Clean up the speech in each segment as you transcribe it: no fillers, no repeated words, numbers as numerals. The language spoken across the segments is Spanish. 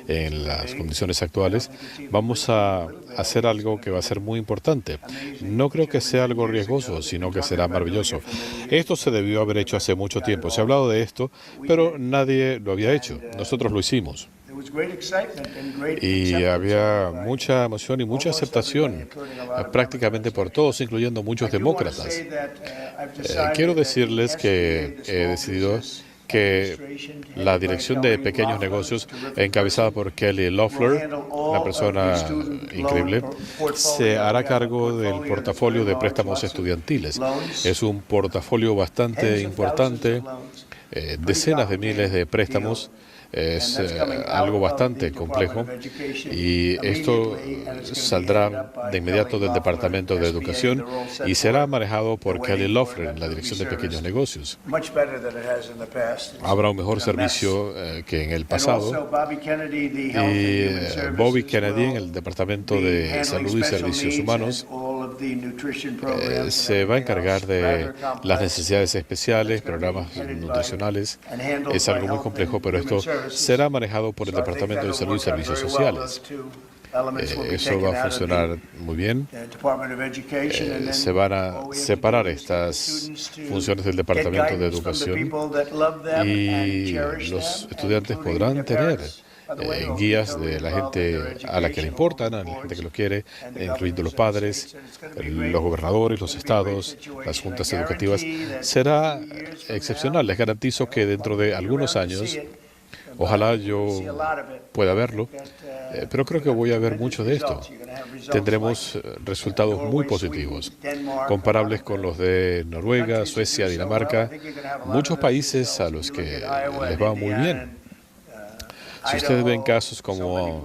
en las condiciones actuales, vamos a hacer algo que va a ser muy importante. No creo que sea algo riesgoso, sino que será maravilloso. Esto se debió haber hecho hace mucho tiempo. Se ha hablado de esto, pero nadie lo había hecho. Nosotros lo hicimos. Y había mucha emoción y mucha aceptación, prácticamente por todos, incluyendo muchos demócratas. Quiero decirles que he decidido que la dirección de pequeños negocios, encabezada por Kelly Loeffler, una persona increíble, se hará cargo del portafolio de préstamos estudiantiles. Es un portafolio bastante importante, decenas de miles de préstamos. Es algo bastante complejo y esto saldrá de inmediato del Departamento de Educación y será manejado por Kelly Loeffler en la Dirección de Pequeños Negocios. Habrá un mejor servicio que en el pasado y Bobby Kennedy en el Departamento de Salud y Servicios Humanos se va a encargar de las necesidades especiales, programas nutricionales. Es algo muy complejo, pero esto será manejado por el Departamento de Salud y Servicios Sociales. Eso va a funcionar muy bien. Se van a separar estas funciones del Departamento de Educación y los estudiantes podrán tener guías de la gente a la que le importan, a la gente que lo quiere, incluyendo los padres, los gobernadores, los estados, las juntas educativas. Será excepcional. Les garantizo que dentro de algunos años, ojalá yo pueda verlo, pero creo que voy a ver mucho de esto. Tendremos resultados muy positivos, comparables con los de Noruega, Suecia, Dinamarca, muchos países a los que les va muy bien. Si ustedes ven casos como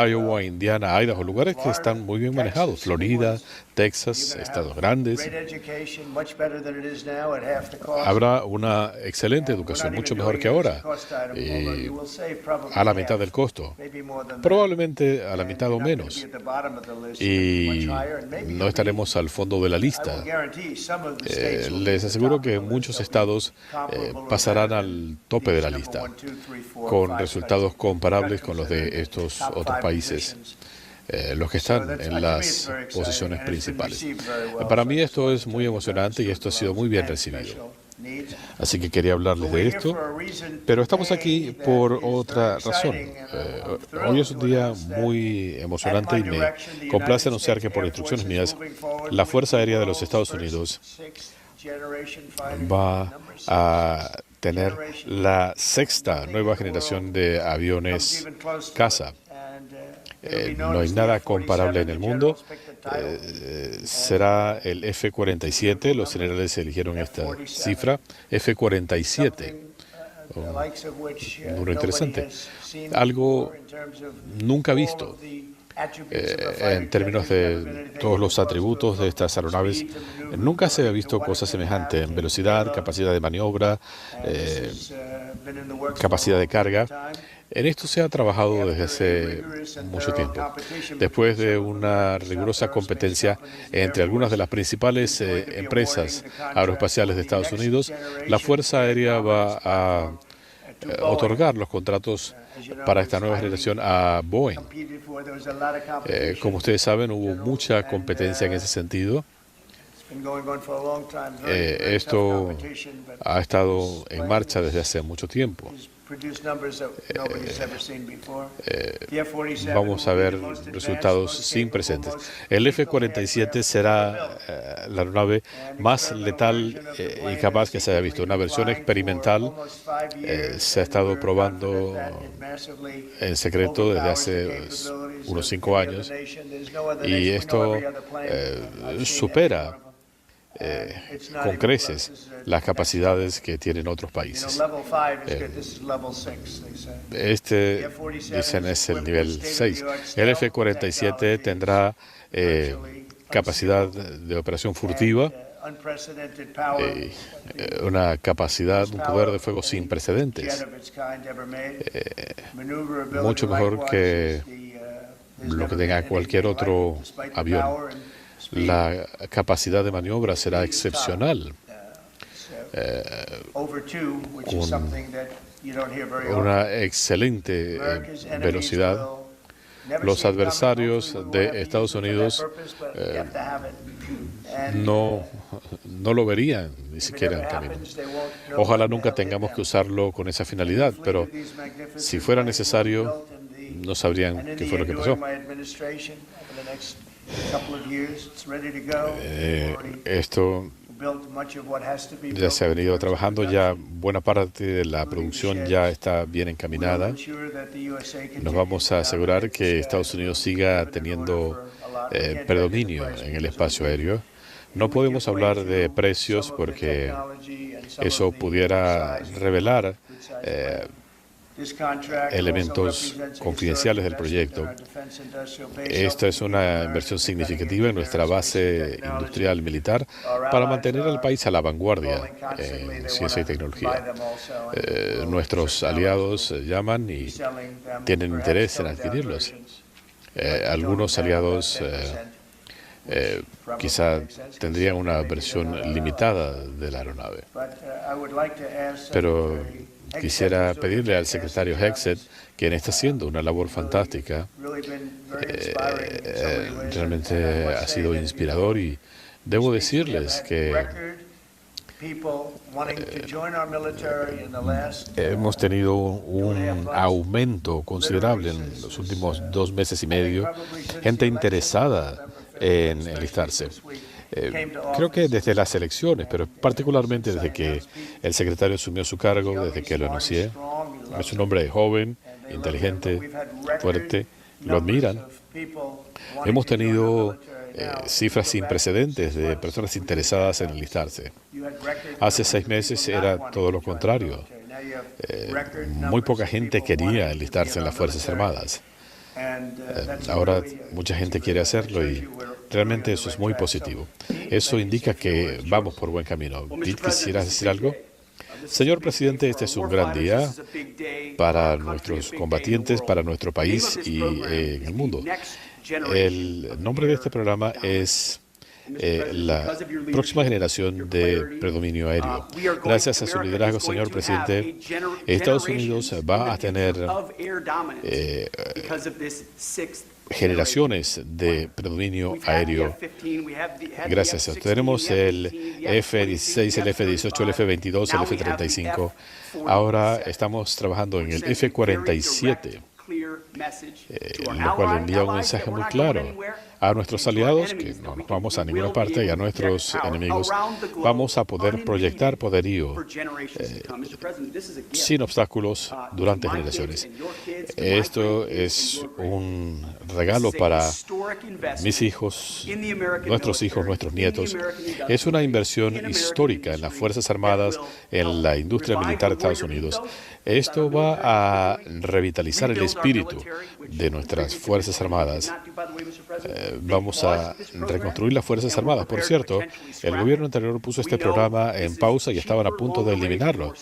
Iowa, Indiana, Idaho, lugares que están muy bien manejados, Florida, Texas, estados grandes, habrá una excelente educación, mucho mejor que ahora, y a la mitad del costo, probablemente a la mitad o menos, y no estaremos al fondo de la lista. Les aseguro que muchos estados pasarán al tope de la lista, con resultados comparables con los de estos otros países, los que están en las posiciones principales. Para mí esto es muy emocionante y esto ha sido muy bien recibido. Así que quería hablarles de esto, pero estamos aquí por otra razón. Hoy es un día muy emocionante y me complace anunciar que por instrucciones mías, la Fuerza Aérea de los Estados Unidos va a tener la sexta nueva generación de aviones caza. No hay nada comparable en el mundo. Será el F-47. Los generales eligieron esta cifra, F-47. Un número interesante. Algo nunca visto. En términos de todos los atributos de estas aeronaves, nunca se ha visto cosa semejante en velocidad, capacidad de maniobra, capacidad de carga. En esto se ha trabajado desde hace mucho tiempo. Después de una rigurosa competencia entre algunas de las principales empresas aeroespaciales de Estados Unidos, la Fuerza Aérea va a otorgar los contratos para esta nueva generación a Boeing. Como ustedes saben, hubo mucha competencia en ese sentido. Esto ha estado en marcha desde hace mucho tiempo. Vamos a ver resultados sin precedentes. El F-47 será la aeronave más letal y capaz que se haya visto. Una versión experimental se ha estado probando en secreto desde hace unos 5 años y esto supera con creces las capacidades que tienen otros países. Este, dicen, es el nivel 6. El F-47 tendrá capacidad de operación furtiva, una capacidad, un poder de fuego sin precedentes, mucho mejor que lo que tenga cualquier otro avión. La capacidad de maniobra será excepcional, con una excelente velocidad. Los adversarios de Estados Unidos no lo verían ni siquiera en camino. Ojalá nunca tengamos que usarlo con esa finalidad, pero si fuera necesario, no sabrían qué fue lo que pasó. Esto ya se ha venido trabajando, ya buena parte de la producción ya está bien encaminada. Nos vamos a asegurar que Estados Unidos siga teniendo predominio en el espacio aéreo. No podemos hablar de precios porque eso pudiera revelar elementos confidenciales del proyecto. Esta es una inversión significativa en nuestra base industrial militar para mantener al país a la vanguardia en ciencia y tecnología. Nuestros aliados llaman y tienen interés en adquirirlos. Algunos aliados quizá tendrían una versión limitada de la aeronave. Pero quisiera pedirle al secretario Hegseth, quien está haciendo una labor fantástica, realmente ha sido inspirador, y debo decirles que hemos tenido un aumento considerable en los últimos 2 meses y medio, gente interesada en enlistarse. Creo que desde las elecciones, pero particularmente desde que el secretario asumió su cargo, desde que lo anuncié. Es un hombre joven, inteligente, fuerte, lo admiran. Hemos tenido cifras sin precedentes de personas interesadas en enlistarse. Hace 6 meses era todo lo contrario. Muy poca gente quería enlistarse en las Fuerzas Armadas. Ahora mucha gente quiere hacerlo y realmente eso es muy positivo. Eso indica que vamos por buen camino. Pete, ¿quisieras decir algo? Señor presidente, este es un gran día para nuestros combatientes, para nuestro país y en el mundo. El nombre de este programa es la próxima generación de predominio aéreo. Gracias a su liderazgo, señor presidente, Estados Unidos va a tener generaciones de predominio aéreo. Gracias. Tenemos el F-16, el F-18, el F-22, el F-35. Ahora estamos trabajando en el F-47. Lo cual envía un mensaje muy claro a nuestros aliados, que no nos vamos a ninguna parte, y a nuestros enemigos. Vamos a poder proyectar poderío sin obstáculos durante generaciones. Esto es un regalo para mis hijos, nuestros nietos. Es una inversión histórica en las Fuerzas Armadas, en la industria militar de Estados Unidos. Esto va a revitalizar el espíritu de nuestras Fuerzas Armadas. Vamos a reconstruir las Fuerzas Armadas. Por cierto, el gobierno anterior puso este programa en pausa y estaban a punto de eliminarlo.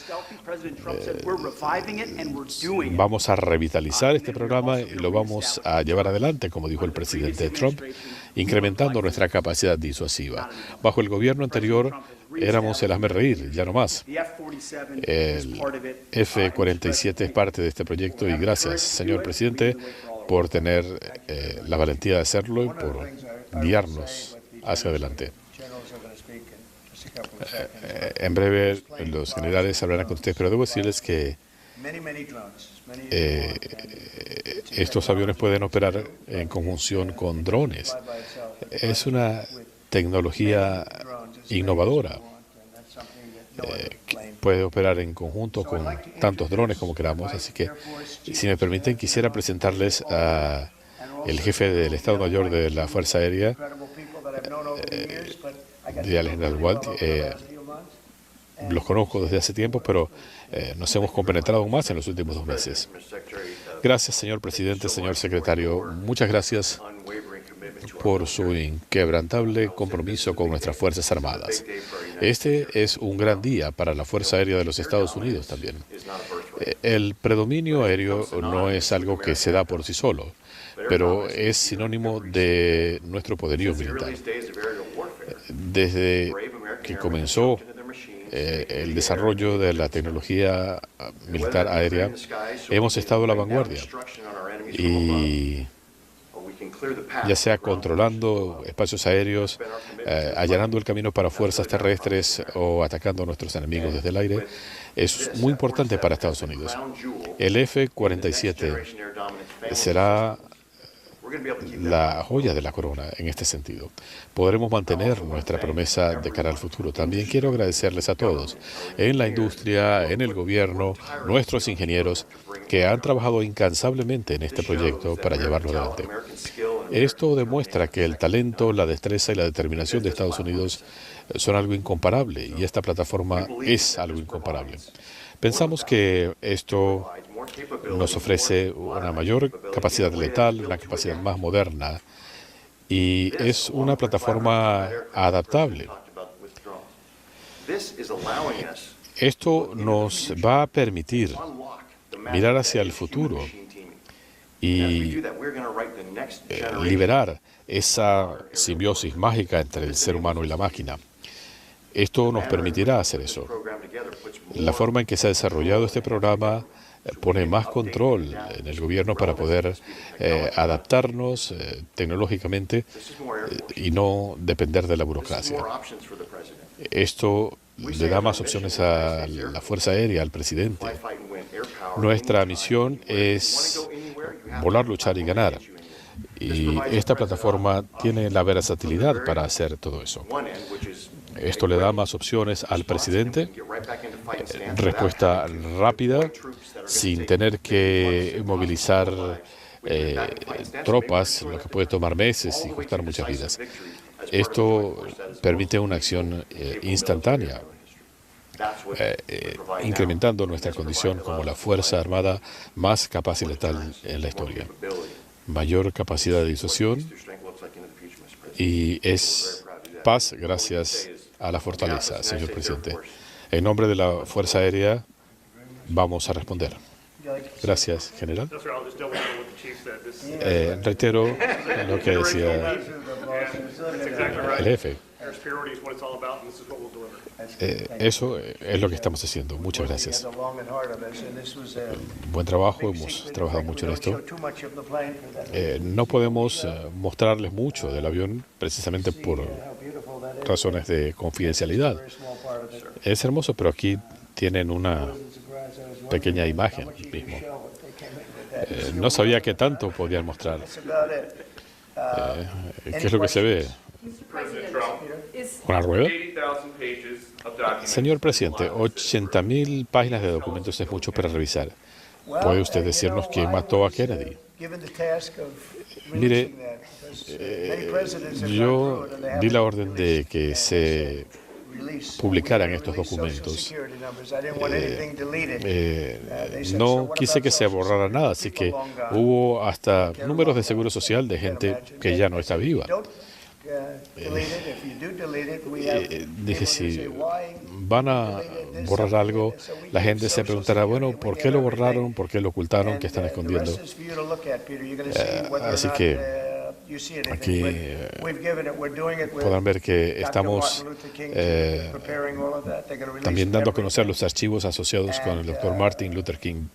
Vamos a revitalizar este programa y lo vamos a llevar adelante, como dijo el presidente Trump, incrementando nuestra capacidad disuasiva. Bajo el gobierno anterior éramos el hazmerreír, ya no más. El F-47 es parte de este proyecto y gracias, señor presidente, por tener la valentía de hacerlo y por guiarnos hacia adelante. En breve los generales hablarán con ustedes, pero debo decirles que estos aviones pueden operar en conjunción con drones. Es una tecnología innovadora. Puede operar en conjunto con tantos drones como queramos, así que, si me permiten, quisiera presentarles a el jefe del Estado Mayor de la Fuerza Aérea, el general Walt. Los conozco desde hace tiempo, pero nos hemos compenetrado aún más en los últimos 2 meses. Gracias, señor presidente, señor secretario. Muchas gracias por su inquebrantable compromiso con nuestras Fuerzas Armadas. Este es un gran día para la Fuerza Aérea de los Estados Unidos también. El predominio aéreo no es algo que se da por sí solo, pero es sinónimo de nuestro poderío militar. Desde que comenzó el desarrollo de la tecnología militar aérea, hemos estado a la vanguardia. Y ya sea controlando espacios aéreos, allanando el camino para fuerzas terrestres o atacando a nuestros enemigos desde el aire, es muy importante para Estados Unidos. El F-47 será la joya de la corona en este sentido. Podremos mantener nuestra promesa de cara al futuro. También quiero agradecerles a todos en la industria, en el gobierno, nuestros ingenieros que han trabajado incansablemente en este proyecto para llevarlo adelante. Esto demuestra que el talento, la destreza y la determinación de Estados Unidos son algo incomparable y esta plataforma es algo incomparable. Pensamos que esto nos ofrece una mayor capacidad letal, una capacidad más moderna y es una plataforma adaptable. Esto nos va a permitir mirar hacia el futuro y liberar esa simbiosis mágica entre el ser humano y la máquina. Esto nos permitirá hacer eso. La forma en que se ha desarrollado este programa pone más control en el gobierno para poder adaptarnos tecnológicamente y no depender de la burocracia. Esto le da más opciones a la Fuerza Aérea, al presidente. Nuestra misión es volar, luchar y ganar. Y esta plataforma tiene la versatilidad para hacer todo eso. Esto le da más opciones al presidente, respuesta rápida, sin tener que movilizar tropas, lo que puede tomar meses y costar muchas vidas. Esto permite una acción instantánea, incrementando nuestra condición como la Fuerza Armada más capaz y letal en la historia. Mayor capacidad de disuasión y es paz gracias a la fortaleza, señor presidente. En nombre de la Fuerza Aérea vamos a responder. Gracias, general. Reitero lo que decía el jefe. Eso es lo que estamos haciendo. Muchas gracias. Buen trabajo, hemos trabajado mucho en esto. No podemos mostrarles mucho del avión precisamente por razones de confidencialidad. Es hermoso, pero aquí tienen una pequeña imagen mismo. No sabía qué tanto podían mostrar. ¿Qué es lo que se ve? ¿Una rueda? Señor presidente, 80.000 páginas de documentos es mucho para revisar. ¿Puede usted decirnos quién mató a Kennedy? Mire, yo di la orden de que se publicaran estos documentos. No quise que se borrara nada, así que hubo hasta números de seguro social de gente que ya no está viva. Dije, si van a borrar algo, la gente se preguntará, bueno, ¿por qué lo borraron? ¿Por qué lo ocultaron? ¿Qué están escondiendo? Así que aquí podrán ver que estamos también dando a conocer los archivos asociados con el Dr. Martin Luther King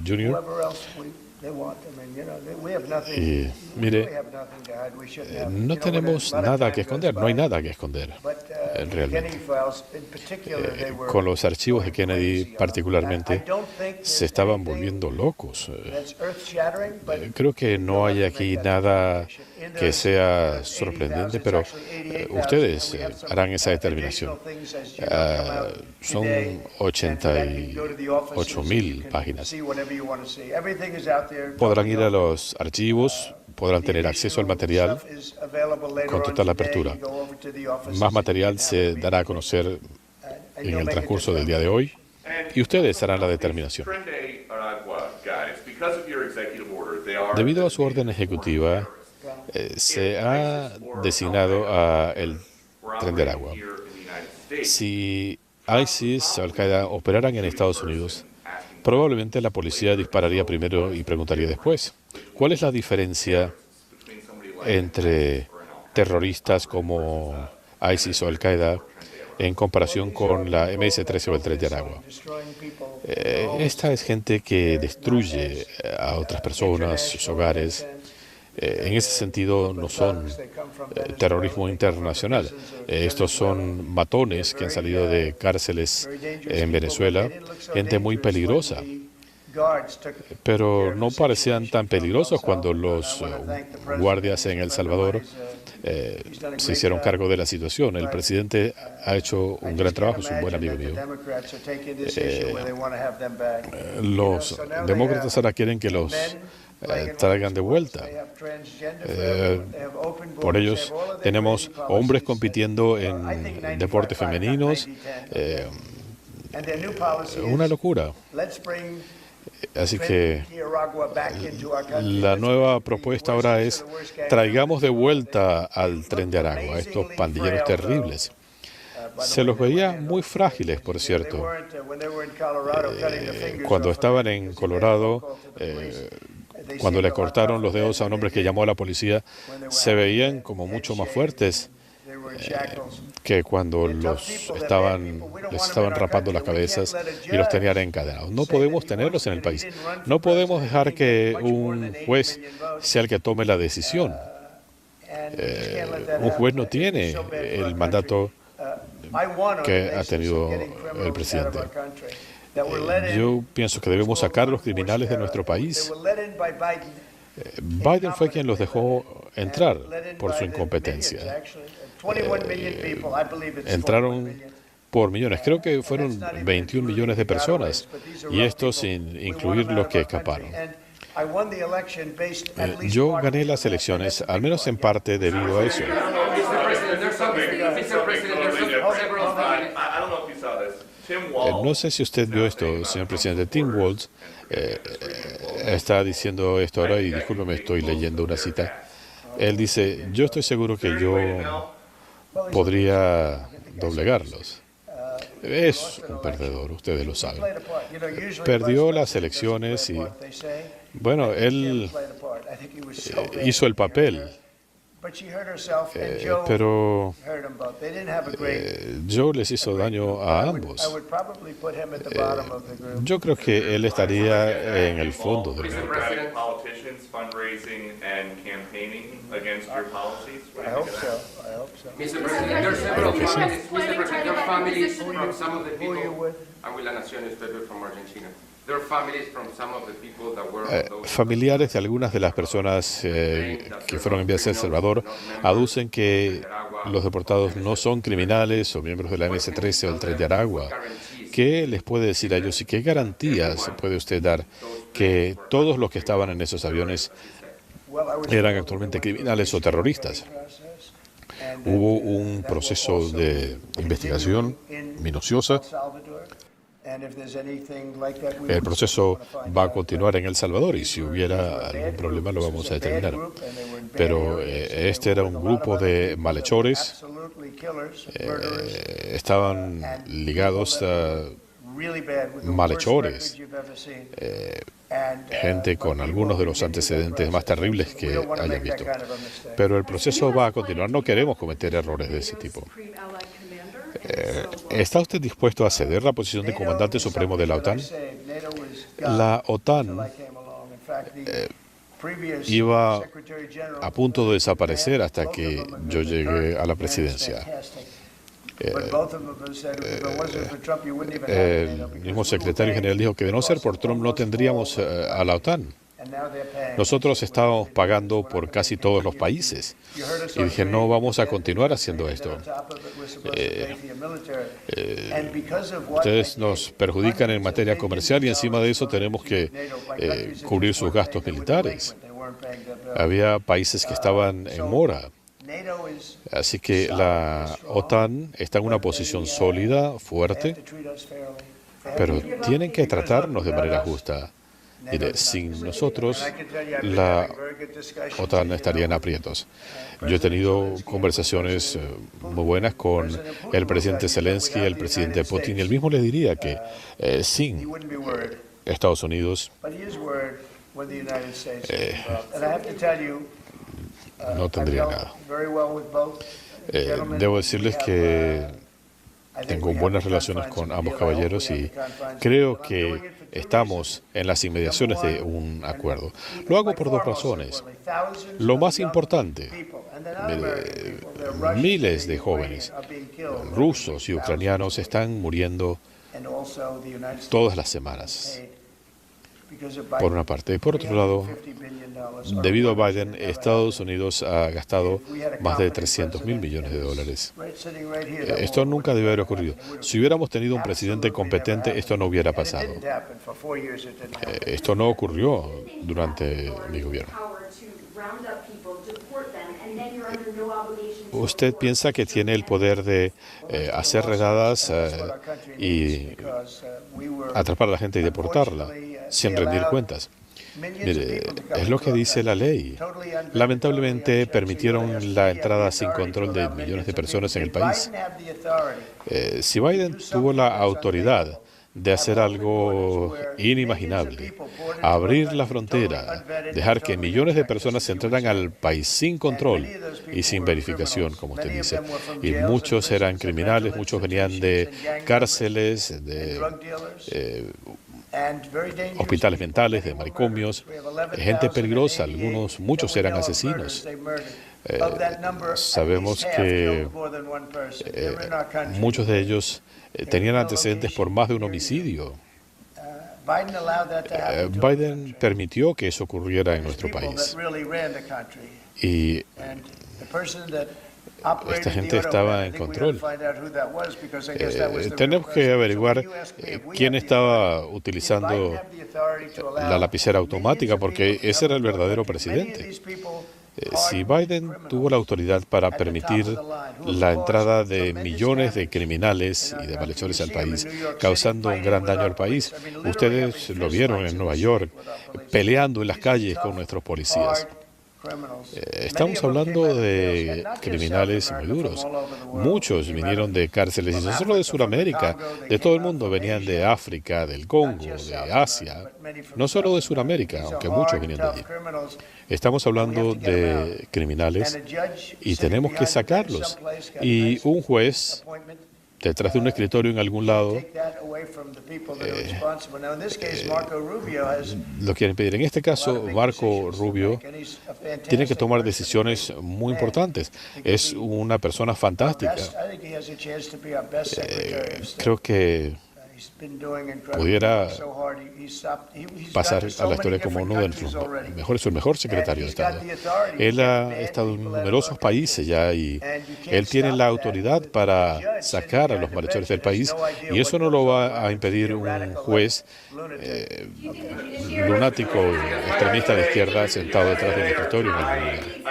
Jr. Y mire, no tenemos nada que esconder, no hay nada que esconder realmente. Con los archivos de Kennedy particularmente, se estaban volviendo locos. Creo que no hay aquí nada que sea sorprendente, pero ustedes harán esa determinación. Son 88.000 páginas. Podrán ir a los archivos, podrán tener acceso al material con total apertura. Más material se dará a conocer en el transcurso del día de hoy y ustedes harán la determinación. Debido a su orden ejecutiva, se ha designado a el Tren del Agua. Si ISIS o Al-Qaeda operaran en Estados Unidos, probablemente la policía dispararía primero y preguntaría después. ¿Cuál es la diferencia entre terroristas como ISIS o Al-Qaeda en comparación con la MS-13 o el Tren de Aragua. Esta es gente que destruye a otras personas, sus hogares. En ese sentido, no son terrorismo internacional. Estos son matones que han salido de cárceles en Venezuela, gente muy peligrosa. Pero no parecían tan peligrosos cuando los guardias en El Salvador se hicieron cargo de la situación. El presidente ha hecho un gran trabajo, es un buen amigo mío. Los demócratas ahora quieren que los traigan de vuelta. Por ellos tenemos hombres compitiendo en deportes femeninos. Una locura. Así que la nueva propuesta ahora es traigamos de vuelta al Tren de Aragua, a estos pandilleros terribles. Se los veía muy frágiles, por cierto. Cuando estaban en Colorado, cuando le cortaron los dedos a un hombre que llamó a la policía, se veían como mucho más fuertes que cuando les estaban rapando las cabezas y los tenían encadenados. No podemos tenerlos en el país. No podemos dejar que un juez sea el que tome la decisión. Un juez no tiene el mandato que ha tenido el presidente. Yo pienso que debemos sacar a los criminales de nuestro país. Biden fue quien los dejó entrar por su incompetencia. Entraron por millones. Creo que fueron 21 millones de personas, y esto sin incluir los que escaparon. Yo gané las elecciones, al menos en parte debido a eso. No sé si usted vio esto, señor presidente. Tim Walz está diciendo esto ahora, y discúlpeme, estoy leyendo una cita. Él dice, yo estoy seguro que yo podría doblegarlos. Es un perdedor, ustedes lo saben. Perdió las elecciones y, bueno, él hizo el papel. Pero Joe les hizo daño a ambos. Yo creo que él estaría en el fondo del grupo. Creo que sí. Familiares de algunas de las personas que fueron enviadas a El Salvador aducen que los deportados no son criminales o miembros de la MS-13 o el Tren de Aragua. ¿Qué les puede decir a ellos y qué garantías puede usted dar que todos los que estaban en esos aviones eran actualmente criminales o terroristas? Hubo un proceso de investigación minuciosa. El proceso va a continuar en El Salvador, y si hubiera algún problema lo vamos a determinar. Pero este era un grupo de malhechores. Estaban ligados a malhechores, gente con algunos de los antecedentes más terribles que hayan visto. Pero el proceso va a continuar. No queremos cometer errores de ese tipo. ¿Está usted dispuesto a ceder la posición de comandante supremo de la OTAN? La OTAN iba a punto de desaparecer hasta que yo llegué a la presidencia. El mismo secretario general dijo que de no ser por Trump no tendríamos a la OTAN. Nosotros estábamos pagando por casi todos los países. Y dije, no vamos a continuar haciendo esto. Ustedes nos perjudican en materia comercial y encima de eso tenemos que cubrir sus gastos militares. Había países que estaban en mora. Así que la OTAN está en una posición sólida, fuerte, pero tienen que tratarnos de manera justa. Mire, sin nosotros, la OTAN estaría en aprietos. Yo he tenido conversaciones muy buenas con el presidente Zelensky, el presidente Putin, y él mismo les diría que sin Estados Unidos no tendría nada. Debo decirles que Tengo buenas relaciones con ambos caballeros y creo que estamos en las inmediaciones de un acuerdo. Lo hago por dos razones. Lo más importante, miles de jóvenes rusos y ucranianos están muriendo todas las semanas, por una parte. Y por otro lado, debido a Biden, Estados Unidos ha gastado más de $300 mil millones. Esto nunca debe haber ocurrido. Si hubiéramos tenido un presidente competente, esto no hubiera pasado. Esto no ocurrió durante mi gobierno. ¿Usted piensa que tiene el poder de hacer redadas y atrapar a la gente y deportarla sin rendir cuentas? Mire, es lo que dice la ley. Lamentablemente permitieron la entrada sin control de millones de personas en el país. Si Biden tuvo la autoridad de hacer algo inimaginable, abrir la frontera, dejar que millones de personas entraran al país sin control y sin verificación, como usted dice, y muchos eran criminales, muchos venían de cárceles, de hospitales mentales, de manicomios, gente peligrosa, muchos eran asesinos. Sabemos que muchos de ellos tenían antecedentes por más de un homicidio. Biden permitió que eso ocurriera en nuestro país. Y esta gente estaba en control. Tenemos que averiguar quién estaba utilizando la lapicera automática, porque ese era el verdadero presidente. Si Biden tuvo la autoridad para permitir la entrada de millones de criminales y de malhechores al país, causando un gran daño al país, ustedes lo vieron en Nueva York, peleando en las calles con nuestros policías. Estamos hablando de criminales muy duros. Muchos vinieron de cárceles, y no solo de Sudamérica, de todo el mundo. Venían de África, del Congo, de Asia, no solo de Sudamérica, aunque muchos venían de allí. Estamos hablando de criminales y tenemos que sacarlos. Y un juez, detrás de un escritorio en algún lado, lo quieren pedir. En este caso, Marco Rubio tiene que tomar decisiones muy importantes. Es una persona fantástica. Creo que pudiera pasar a la historia como uno de nuestros mejores, el mejor secretario de Estado. Él ha estado en numerosos países ya y él tiene la autoridad para sacar a los malhechores del país, y eso no lo va a impedir un juez lunático, extremista de izquierda, sentado detrás del escritorio en algún lugar.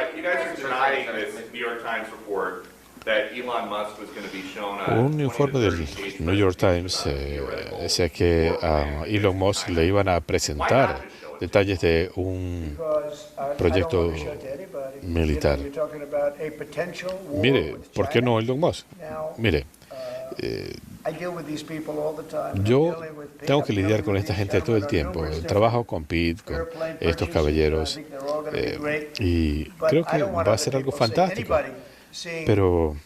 Un informe del New York Times decía que a Elon Musk le iban a presentar detalles de un proyecto militar. Mire, ¿por qué no Elon Musk? Mire, yo tengo que lidiar con esta gente todo el tiempo. Trabajo con Pete, con estos caballeros, y creo que va a ser algo fantástico. Pero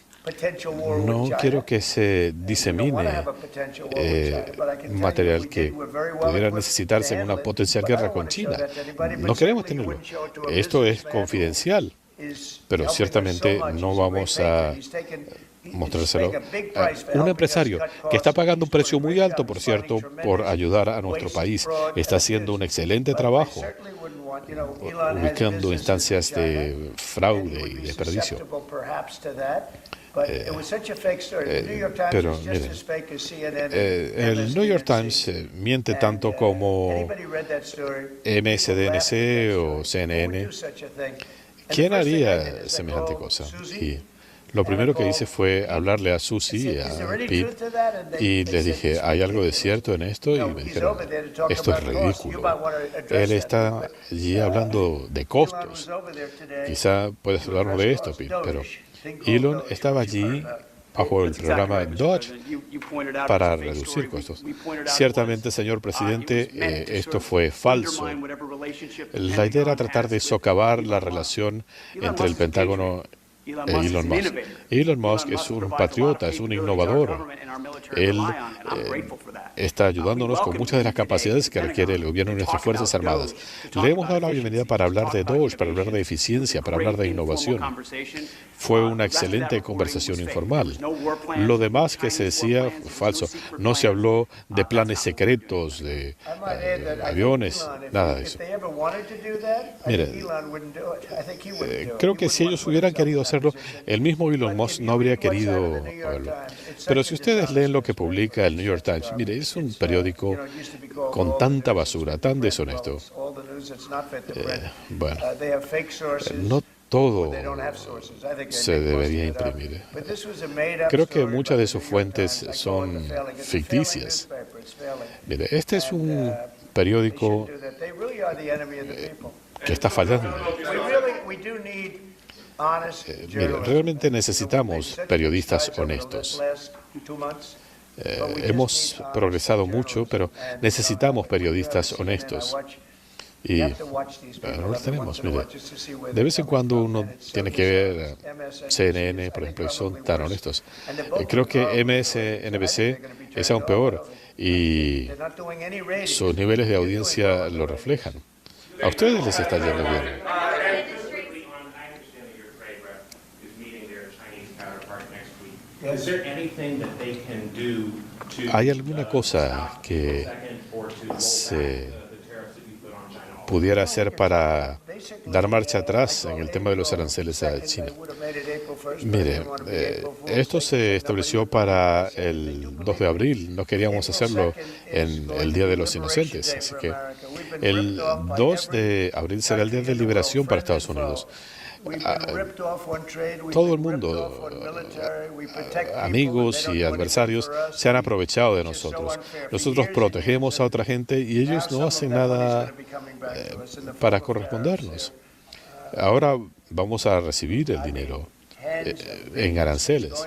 no quiero que se disemine material que pudiera necesitarse en una potencial guerra con China. No queremos tenerlo. Esto es confidencial, pero ciertamente no vamos a mostrárselo a un empresario que está pagando un precio muy alto, por cierto, por ayudar a nuestro país. Está haciendo un excelente trabajo, ubicando instancias de fraude y desperdicio. Pero miren, el New York Times miente tanto como MSDNC o CNN. ¿Quién haría semejante cosa? Y lo primero que hice fue hablarle a Susie y a Pete, y les dije, ¿hay algo de cierto en esto? Y me dijeron, esto es ridículo. Él está allí hablando de costos. Quizá puedes hablarnos de esto, Pete, pero Elon estaba allí bajo el programa Dodge para reducir costos. Ciertamente, señor presidente, esto fue falso. La idea era tratar de socavar la relación entre el Pentágono Elon Musk. Elon Musk es un patriota, es un innovador. Él está ayudándonos con muchas de las capacidades que requiere el gobierno y nuestras Fuerzas Armadas. Le hemos dado la bienvenida para hablar de DOGE, para hablar de eficiencia, para hablar de innovación. Fue una excelente conversación informal. Lo demás que se decía, falso. No se habló de planes secretos, de aviones, nada de eso. Mire, creo que si ellos hubieran querido hacerlo, el mismo Elon Musk no habría querido hacerlo. Pero si ustedes leen lo que publica el New York Times, mire, es un periódico con tanta basura, tan deshonesto. Bueno, no todo se debería imprimir. Creo que muchas de sus fuentes son ficticias. Mire, este es un periódico que está fallando. Mire, realmente necesitamos periodistas honestos. Hemos progresado mucho, pero necesitamos periodistas honestos. Y no los tenemos, mire. De vez en cuando uno tiene que ver CNN, por ejemplo, y son tan honestos. Creo que MSNBC es aún peor y sus niveles de audiencia lo reflejan. A ustedes les está yendo bien. ¿Hay alguna cosa que se pudiera hacer para dar marcha atrás en el tema de los aranceles a China? Mire, esto se estableció para el 2 de abril. No queríamos hacerlo en el Día de los Inocentes. Así que el 2 de abril será el Día de Liberación para Estados Unidos. Todo el mundo, amigos y adversarios, se han aprovechado de nosotros. Nosotros protegemos a otra gente y ellos no hacen nada para correspondernos. Ahora vamos a recibir el dinero en aranceles.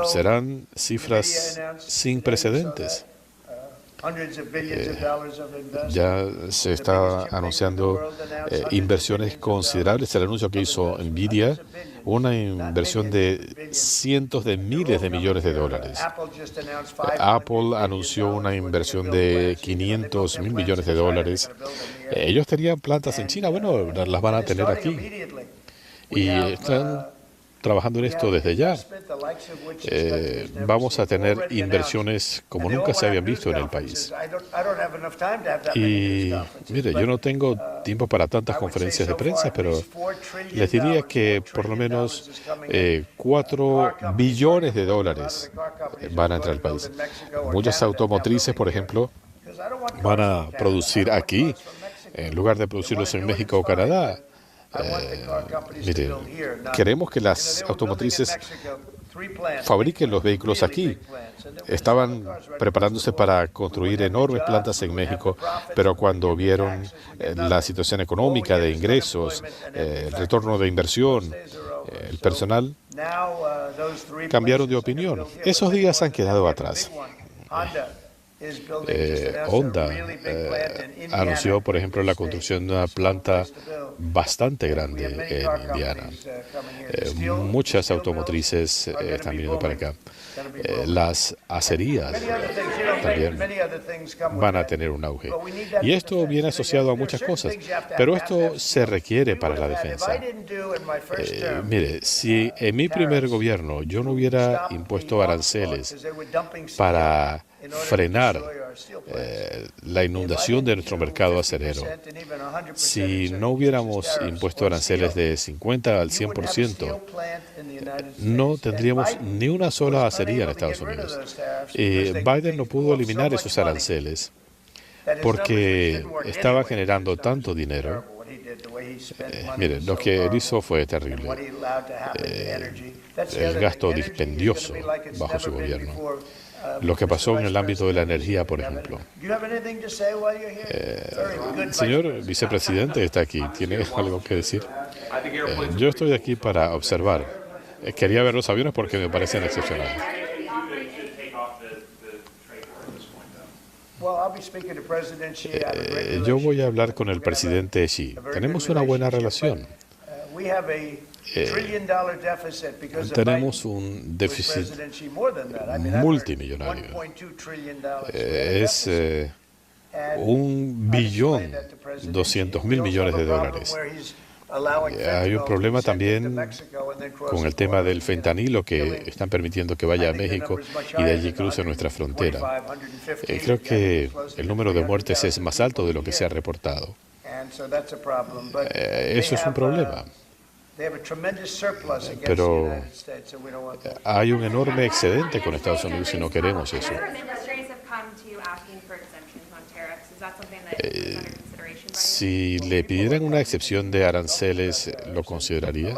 Serán cifras sin precedentes. Ya se está anunciando inversiones considerables. El anuncio que hizo Nvidia, una inversión de cientos de miles de millones de dólares. Apple anunció una inversión de 500 mil millones de dólares. Ellos tenían plantas en China, bueno, las van a tener aquí. Y están trabajando en esto desde ya. Vamos a tener inversiones como nunca se habían visto en el país. Y mire, yo no tengo tiempo para tantas conferencias de prensa, pero les diría que por lo menos 4 billones de dólares van a entrar al país. Muchas automotrices, por ejemplo, van a producir aquí, en lugar de producirlos en México o Canadá. Mire, queremos que las automotrices fabriquen los vehículos aquí. Estaban preparándose para construir enormes plantas en México, pero cuando vieron la situación económica de ingresos, el retorno de inversión, el personal, cambiaron de opinión. Esos días han quedado atrás. Honda anunció, por ejemplo, la construcción de una planta bastante grande en Indiana. Muchas automotrices están viniendo para acá. Las acerías también van a tener un auge. Y esto viene asociado a muchas cosas, pero esto se requiere para la defensa. Mire, si en mi primer gobierno yo no hubiera impuesto aranceles para frenar la inundación de nuestro mercado acerero, si no hubiéramos impuesto aranceles de 50 al 100%, no tendríamos ni una sola acería en Estados Unidos. Biden no pudo eliminar esos aranceles porque estaba generando tanto dinero. Miren, lo que él hizo fue terrible. El gasto dispendioso bajo su gobierno. Lo que pasó en el ámbito de la energía, por ejemplo. Señor vicepresidente está aquí. ¿Tiene algo que decir? Yo estoy aquí para observar. Quería ver los aviones porque me parecen excepcionales. Yo voy a hablar con el presidente Xi. Tenemos una buena relación. tenemos un déficit multimillonario. Es $1.200.000 millones. Hay un problema también con el tema del fentanilo, que están permitiendo que vaya a México y de allí cruce nuestra frontera. Creo que el número de muertes es más alto de lo que se ha reportado. Eso es un problema. Pero hay un enorme excedente con Estados Unidos y no queremos eso. Si le pidieran una excepción de aranceles, ¿lo consideraría?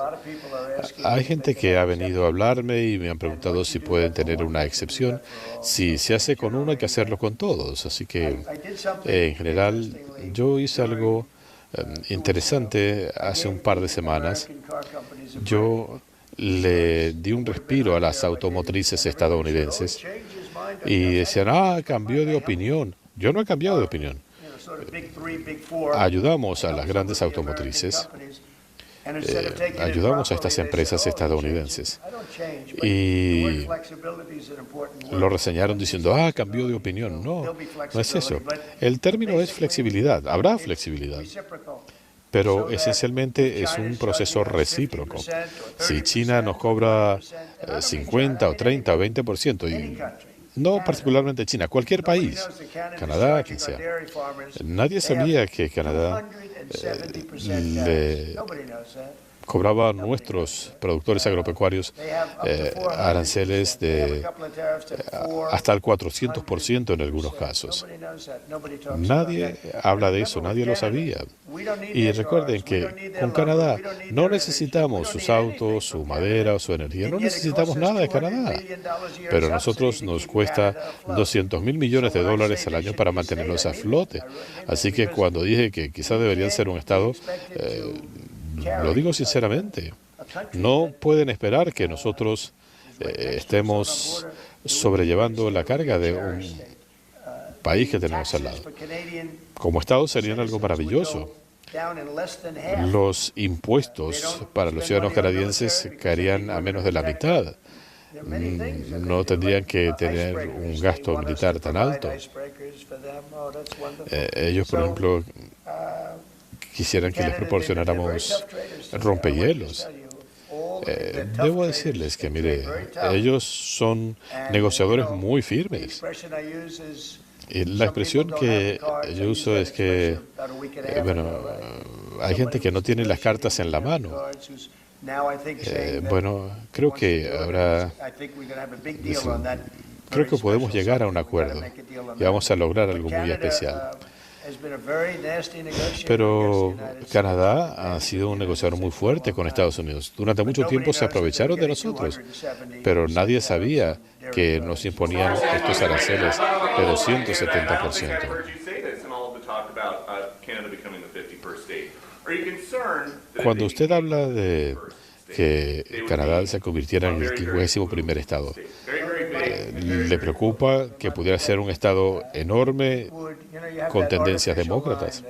Hay gente que ha venido a hablarme y me han preguntado si pueden tener una excepción. Si se hace con uno, hay que hacerlo con todos. Así que, en general, yo hice algo interesante hace un par de semanas. Yo le di un respiro a las automotrices estadounidenses y decían, cambió de opinión. Yo no he cambiado de opinión. Ayudamos a las grandes automotrices, ayudamos a estas empresas estadounidenses y lo reseñaron diciendo, cambió de opinión. No, no es eso. El término es flexibilidad. Habrá flexibilidad, pero esencialmente es un proceso recíproco. Si China nos cobra 50 o 30 o 20%, y no particularmente China, cualquier país, Canadá, quien sea. Nadie sabía que Canadá le cobraba a nuestros productores agropecuarios aranceles de hasta el 400% en algunos casos. Nadie habla de eso, nadie lo sabía. Y recuerden que con Canadá no necesitamos sus autos, su madera o su energía, no necesitamos nada de Canadá. Pero a nosotros nos cuesta $200.000 millones al año para mantenerlos a flote. Así que cuando dije que quizás deberían ser un Estado, lo digo sinceramente, no pueden esperar que nosotros estemos sobrellevando la carga de un país que tenemos al lado. Como Estado serían algo maravilloso. Los impuestos para los ciudadanos canadienses caerían a menos de la mitad. No tendrían que tener un gasto militar tan alto. Ellos, por ejemplo, quisieran que les proporcionáramos rompehielos. Debo decirles que, mire, ellos son negociadores muy firmes. Y la expresión que yo uso es que, hay gente que no tiene las cartas en la mano. Creo que creo que podemos llegar a un acuerdo y vamos a lograr algo muy especial. Pero Canadá ha sido un negociador muy fuerte con Estados Unidos. Durante mucho tiempo se aprovecharon de nosotros, pero nadie sabía que nos imponían estos aranceles de 270%. Cuando usted habla de que Canadá se convirtiera en el 51º estado, ¿le preocupa que pudiera ser un estado enorme con tendencias demócratas?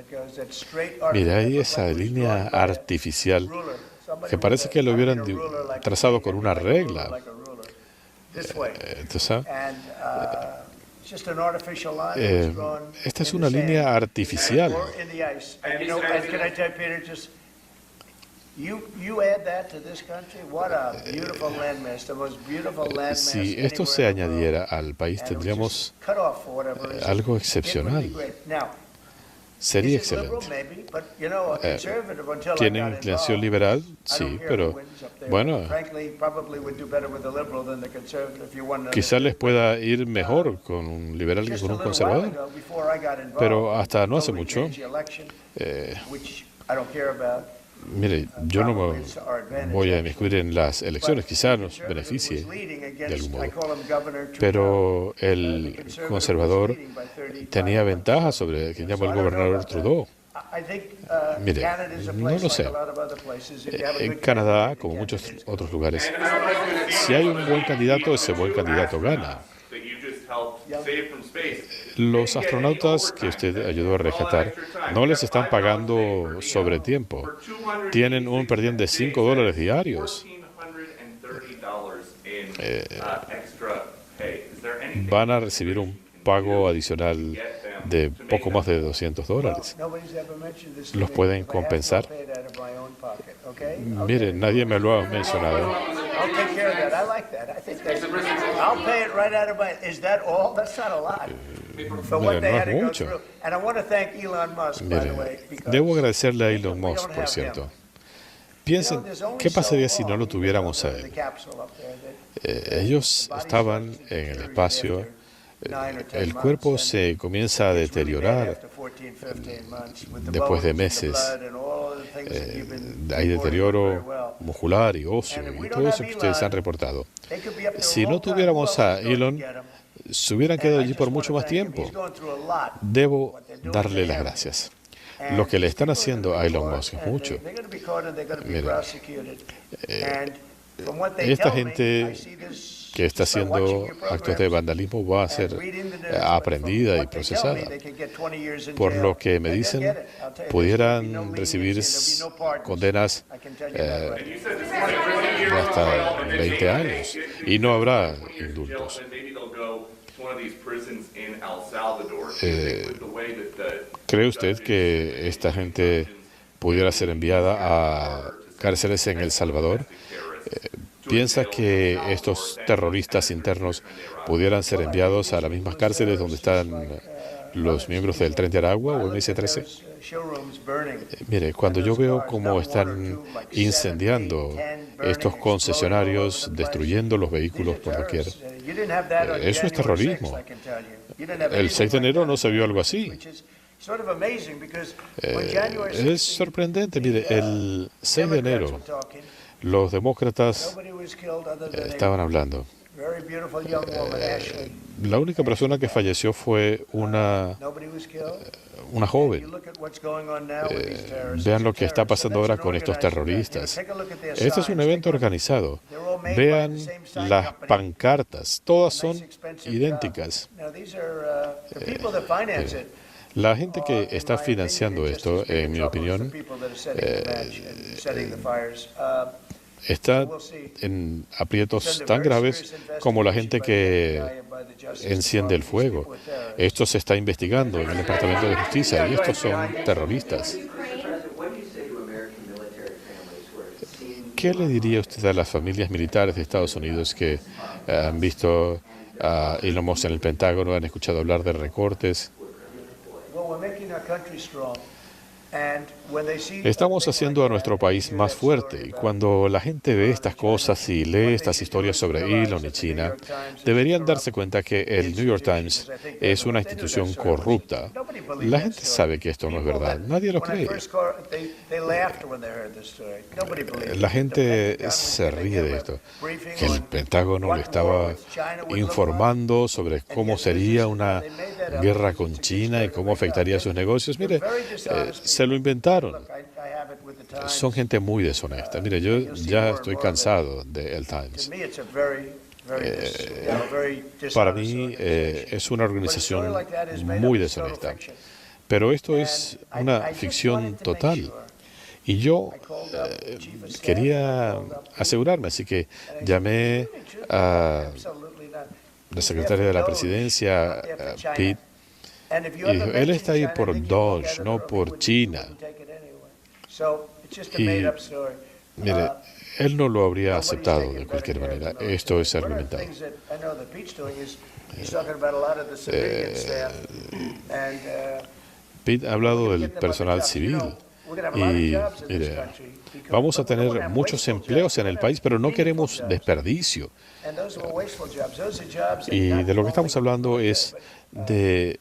Mira, hay esa línea artificial que parece que lo hubieran trazado con una regla. Esta es una línea artificial. Si esto se añadiera al país, tendríamos algo excepcional. Sería excelente. ¿Tienen inclinación liberal? Sí, pero quizás les pueda ir mejor con un liberal que con un conservador. Pero hasta no hace mucho, mire, yo no me voy a inmiscuir en las elecciones, quizás nos beneficie de algún modo, pero el conservador tenía ventaja sobre quien llama el gobernador Trudeau. Mire, no lo sé. En Canadá, como muchos otros lugares, si hay un buen candidato, ese buen candidato gana. Los astronautas que usted ayudó a rescatar no les están pagando sobre tiempo. Tienen un per diem de $5 diarios. Van a recibir un pago adicional de poco más de $200. ¿Los pueden compensar? Mire, nadie me lo ha mencionado. Mire, no es mucho. Mire, debo agradecerle a Elon Musk, por cierto. Piensen, ¿qué pasaría si no lo tuviéramos a él? Ellos estaban en el espacio. El cuerpo se comienza a deteriorar después de meses. Hay deterioro muscular y óseo y todo eso que ustedes han reportado. Si no tuviéramos a Elon, se hubieran quedado allí por mucho más tiempo. Debo darle las gracias. Lo que le están haciendo a Elon Musk es mucho. Mira, esta gente que está haciendo actos de vandalismo va a ser aprendida y procesada. Por lo que me dicen, pudieran recibir condenas de hasta 20 años y no habrá indultos. ¿Cree usted que esta gente pudiera ser enviada a cárceles en El Salvador? ¿Piensa que estos terroristas internos pudieran ser enviados a las mismas cárceles donde están los miembros del Tren de Aragua o MS-13? Mire, cuando yo veo cómo están incendiando estos concesionarios, destruyendo los vehículos por doquier, eso es terrorismo. El 6 de enero no se vio algo así. Es sorprendente. Mire, el 6 de enero los demócratas estaban hablando. La única persona que falleció fue una joven. Vean lo que está pasando ahora con estos terroristas. Este es un evento organizado. Vean las pancartas. Todas son idénticas. La gente que está financiando esto, en mi opinión, está en aprietos tan graves como la gente que enciende el fuego. Esto se está investigando en el Departamento de Justicia y estos son terroristas. ¿Qué le diría usted a las familias militares de Estados Unidos que han visto a Elon Musk en el Pentágono, han escuchado hablar de recortes? Estamos haciendo a nuestro país más fuerte y cuando la gente ve estas cosas y lee estas historias sobre Elon y China, deberían darse cuenta que el New York Times es una institución corrupta. La gente sabe que esto no es verdad, nadie lo cree. La gente se ríe de esto, que el Pentágono le estaba informando sobre cómo sería una guerra con China y cómo afectaría a sus negocios. Mire, se lo inventaron. Son gente muy deshonesta. Mire, yo ya estoy cansado de El Times. Para mí es una organización muy deshonesta. Pero esto es una ficción total. Y yo quería asegurarme, así que llamé a la secretaria de la presidencia, Pete, y dijo, él está ahí por Dodge, no por China. Y, mire, él no lo habría aceptado de cualquier manera. Esto es argumentado. Pete ha hablado del personal civil. Y mire, vamos a tener muchos empleos en el país, pero no queremos desperdicio. Y de lo que estamos hablando es de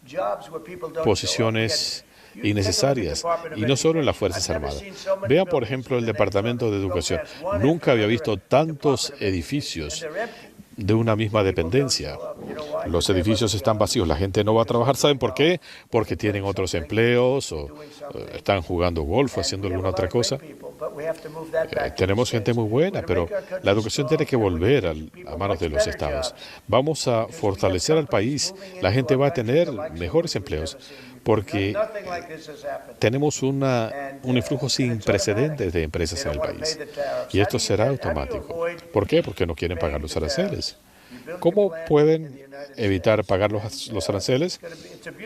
posiciones innecesarias, y no solo en las Fuerzas Armadas. Vean, por ejemplo, el Departamento de Educación. Nunca había visto tantos edificios de una misma dependencia. Los edificios están vacíos, la gente no va a trabajar. ¿Saben por qué? Porque tienen otros empleos o están jugando golf o haciendo alguna otra cosa. Tenemos gente muy buena, pero la educación tiene que volver a manos de los estados. Vamos a fortalecer al país. La gente va a tener mejores empleos porque tenemos un influjo sin precedentes de empresas en el país. Y esto será automático. ¿Por qué? Porque no quieren pagar los aranceles. ¿Cómo pueden evitar pagar los aranceles?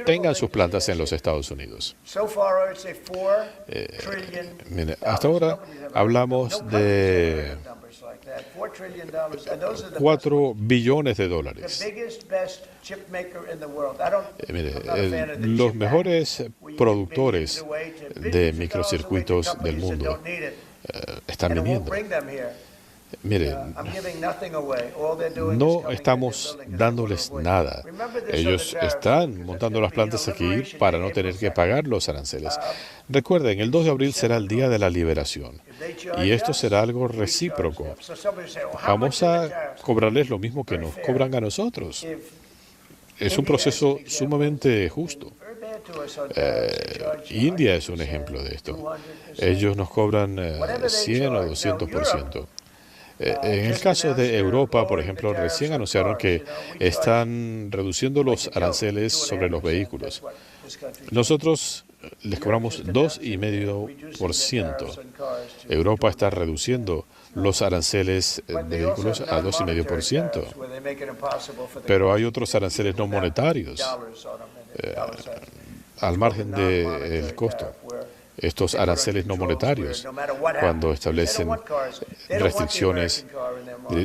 Tengan sus plantas en los Estados Unidos. Mire, hasta ahora hablamos de $4 billones. Los mejores productores de microcircuitos del mundo están viniendo. Mire, no estamos dándoles nada. Ellos están montando las plantas aquí para no tener que pagar los aranceles. Recuerden, el 2 de abril será el Día de la Liberación y esto será algo recíproco. Vamos a cobrarles lo mismo que nos cobran a nosotros. Es un proceso sumamente justo. India es un ejemplo de esto. Ellos nos cobran 100 o 200%. En el caso de Europa, por ejemplo, recién anunciaron que están reduciendo los aranceles sobre los vehículos. Nosotros les cobramos 2,5%. Europa está reduciendo los aranceles de vehículos a 2,5%. Pero hay otros aranceles no monetarios al margen del costo. Estos aranceles no monetarios, cuando establecen restricciones,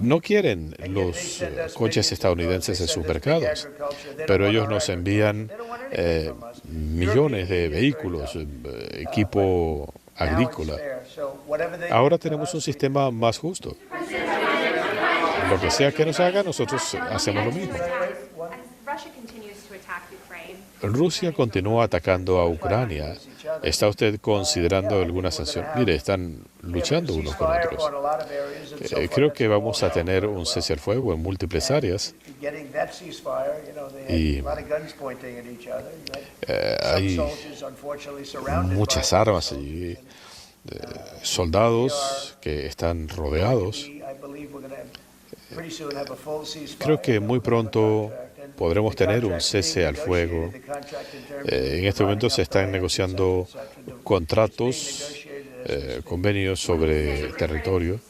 no quieren los coches estadounidenses en sus mercados, pero ellos nos envían millones de vehículos, equipo agrícola. Ahora tenemos un sistema más justo. Lo que sea que nos haga, nosotros hacemos lo mismo. Rusia continúa atacando a Ucrania. ¿Está usted considerando alguna sanción? Mire, están luchando unos con otros. Creo que vamos a tener un cese al fuego en múltiples áreas. Y hay muchas armas allí, soldados que están rodeados. Creo que muy pronto podremos tener un cese al fuego. En este momento se están negociando contratos, convenios sobre territorio.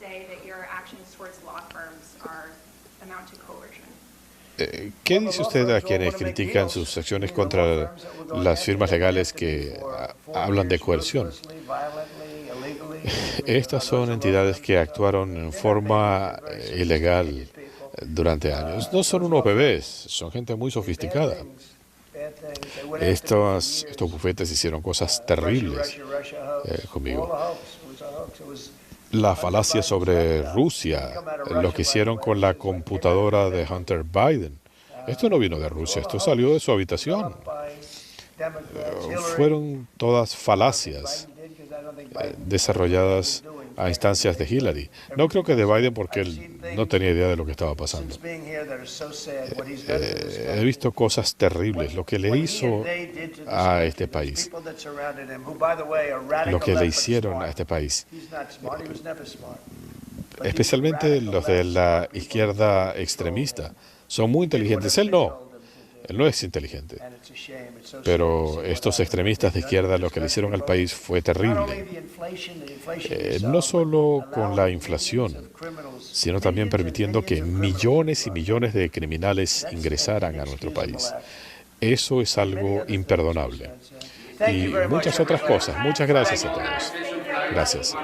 ¿Qué dice usted a quienes critican sus acciones contra las firmas legales que hablan de coerción? Estas son entidades que actuaron en forma ilegal durante años. No son unos bebés, son gente muy sofisticada. Estos bufetes hicieron cosas terribles conmigo. La falacia sobre Rusia, lo que hicieron con la computadora de Hunter Biden. Esto no vino de Rusia, esto salió de su habitación. Fueron todas falacias desarrolladas a instancias de Hillary. No creo que de Biden porque él no tenía idea de lo que estaba pasando. He visto cosas terribles, lo que le hizo a este país, lo que le hicieron a este país, especialmente los de la izquierda extremista. Son muy inteligentes. Él no es inteligente. Pero estos extremistas de izquierda, lo que le hicieron al país fue terrible. No solo con la inflación, sino también permitiendo que millones y millones de criminales ingresaran a nuestro país. Eso es algo imperdonable. Y muchas otras cosas. Muchas gracias a todos. Gracias.